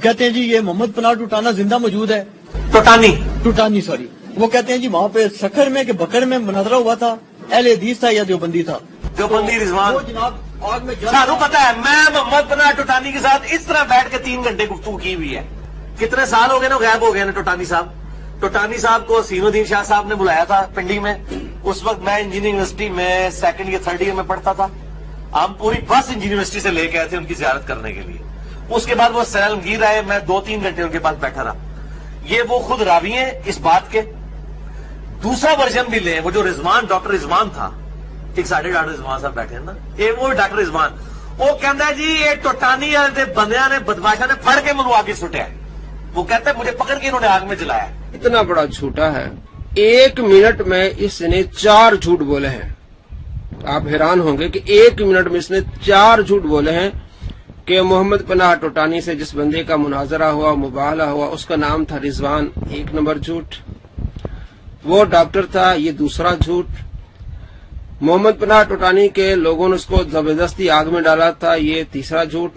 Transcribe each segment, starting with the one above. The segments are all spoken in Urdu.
کہتے ہیں جی یہ محمد پناہ ٹوٹانا زندہ موجود ہے. ٹوٹانی سوری. وہ کہتے ہیں جی وہاں پہ سکھر میں کہ بکر میں مناظرہ ہوا تھا, اہل حدیث تھا یا دیوبندی تھا. دیوبندی رضوان وہ جناب آگ میں سانو پتا ہے, میں محمد پناہ ٹوٹانی کے ساتھ اس طرح بیٹھ کے 3 گھنٹے گفتگو کی ہوئی ہے. کتنے سال ہو گئے نا غائب ہو گئے نا ٹوٹانی صاحب. ٹوٹانی صاحب کو حسین الدین شاہ صاحب نے بلایا تھا پنڈی میں. اس وقت میں انجینئرنگ یونیورسٹی میں 2nd یا 3rd ایئر میں پڑھتا تھا. ہم پوری بس انجینئرنگ یونیورسٹی سے لے کے آئے تھے ان کی زیارت کرنے کے لیے. اس کے بعد وہ سیلمگیر آئے, میں 2-3 گھنٹے ان کے پاس بیٹھا رہا. یہ وہ خود راوی ہیں اس بات کے. دوسرا ورژن بھی لیں, وہ جو رضوان ڈاکٹر رضوان تھا, ایک ساڑھے ڈاکٹر رضوان صاحب بیٹھے ہیں نا, ایک وہ ڈاکٹر رضوان, وہ کہتا ہے جی یہ ٹوٹانی والے بندیاں نے بدماشا نے پھڑ کے منو آگے سٹیا. وہ کہتا ہے مجھے پکڑ کے انہوں نے آگ میں جلایا. اتنا بڑا جھوٹا ہے. 1 منٹ میں اس نے 4 جھوٹ بولے ہیں. آپ حیران ہوں گے کہ 1 منٹ میں اس نے 4 جھوٹ بولے ہیں کہ محمد پناہ ٹوٹانی سے جس بندے کا مناظرہ ہوا, مباہلہ ہوا, اس کا نام تھا رضوان, 1 نمبر جھوٹ. وہ ڈاکٹر تھا, یہ دوسرا جھوٹ. محمد پناہ ٹوٹانی کے لوگوں نے اس کو زبردستی آگ میں ڈالا تھا, یہ تیسرا جھوٹ.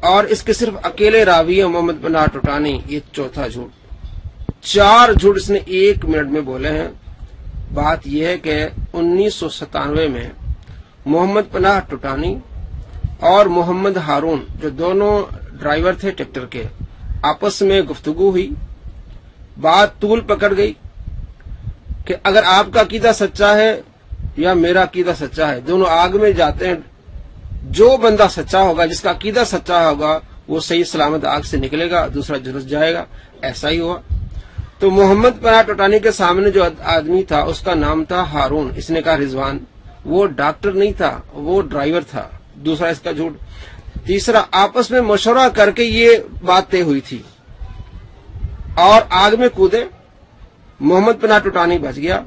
اور اس کے صرف اکیلے راوی ہیں محمد پناہ ٹوٹانی, یہ چوتھا جھوٹ. 4 جھوٹ اس نے 1 منٹ میں بولے ہیں. بات یہ ہے کہ 1997 میں محمد پناہ ٹوٹانی اور محمد ہارون, جو دونوں ڈرائیور تھے ٹریکٹر کے, آپس میں گفتگو ہوئی. بات طول پکڑ گئی کہ اگر آپ کا عقیدہ سچا ہے یا میرا عقیدہ سچا ہے, دونوں آگ میں جاتے ہیں. جو بندہ سچا ہوگا, جس کا عقیدہ سچا ہوگا, وہ صحیح سلامت آگ سے نکلے گا, دوسرا جھلس جائے گا. ایسا ہی ہوا. تو محمد پناہ ٹوٹانی کے سامنے جو آدمی تھا اس کا نام تھا ہارون. اس نے کہا رضوان. وہ ڈاکٹر نہیں تھا, وہ ڈرائیور تھا. دوسرا اس کا جھوٹ. تیسرا, آپس میں مشورہ کر کے یہ بات طے ہوئی تھی اور آگ میں کودے. محمد پناہ ٹوٹانی بچ گیا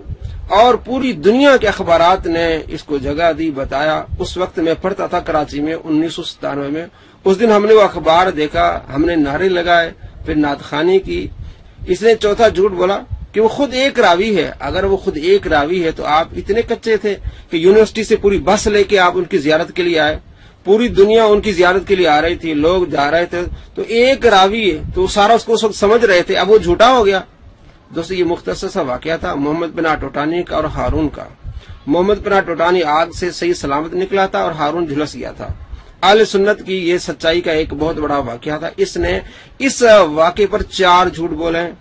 اور پوری دنیا کے اخبارات نے اس کو جگہ دی, بتایا. اس وقت میں پڑھتا تھا کراچی میں 1997 میں. اس دن ہم نے وہ اخبار دیکھا, ہم نے نعرے لگائے, پھر نعت خوانی کی. اس نے چوتھا جھوٹ بولا کہ وہ خود ایک راوی ہے. اگر وہ خود ایک راوی ہے تو آپ اتنے کچے تھے کہ یونیورسٹی سے پوری بس لے کے آپ ان کی زیارت کے لیے آئے. پوری دنیا ان کی زیارت کے لیے آ رہی تھی, لوگ جا رہے تھے. تو ایک راوی ہے تو سارا اس کو اس وقت سمجھ رہے تھے. اب وہ جھوٹا ہو گیا. دوستو, یہ مختصر سا واقعہ تھا محمد پناہ ٹوٹانی کا اور ہارون کا. محمد پناہ ٹوٹانی آگ سے صحیح سلامت نکلا تھا اور ہارون جھلس گیا تھا. اہل سنت کی یہ سچائی کا ایک بہت بڑا واقعہ تھا. اس نے اس واقعے پر 4 جھوٹ بولے ہیں.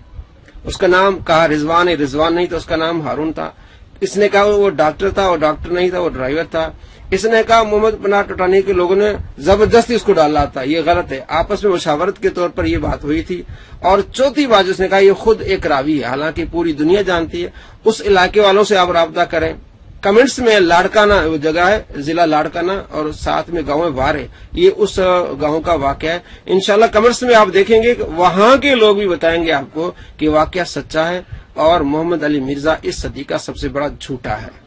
اس کا نام کہا رضوان ہے, رضوان نہیں تھا, اس کا نام ہارون تھا. اس نے کہا وہ ڈاکٹر تھا, وہ ڈاکٹر نہیں تھا, وہ ڈرائیور تھا. اس نے کہا محمد پناہ ٹوٹانی کے لوگوں نے زبردستی اس کو ڈالا تھا. یہ غلط ہے. آپس میں مشاورت کے طور پر یہ بات ہوئی تھی. اور چوتھی بات اس نے کہا یہ خود ایک راوی ہے, حالانکہ پوری دنیا جانتی ہے. اس علاقے والوں سے آپ رابطہ کریں. کمنٹس میں لاڑکانہ وہ جگہ ہے, ضلع لاڑکانہ, اور ساتھ میں گاؤں وارے, یہ اس گاؤں کا واقعہ ہے. انشاءاللہ کمنٹس میں آپ دیکھیں گے کہ وہاں کے لوگ بھی بتائیں گے آپ کو کہ واقعہ سچا ہے اور محمد علی مرزا اس صدی کا سب سے بڑا جھوٹا ہے.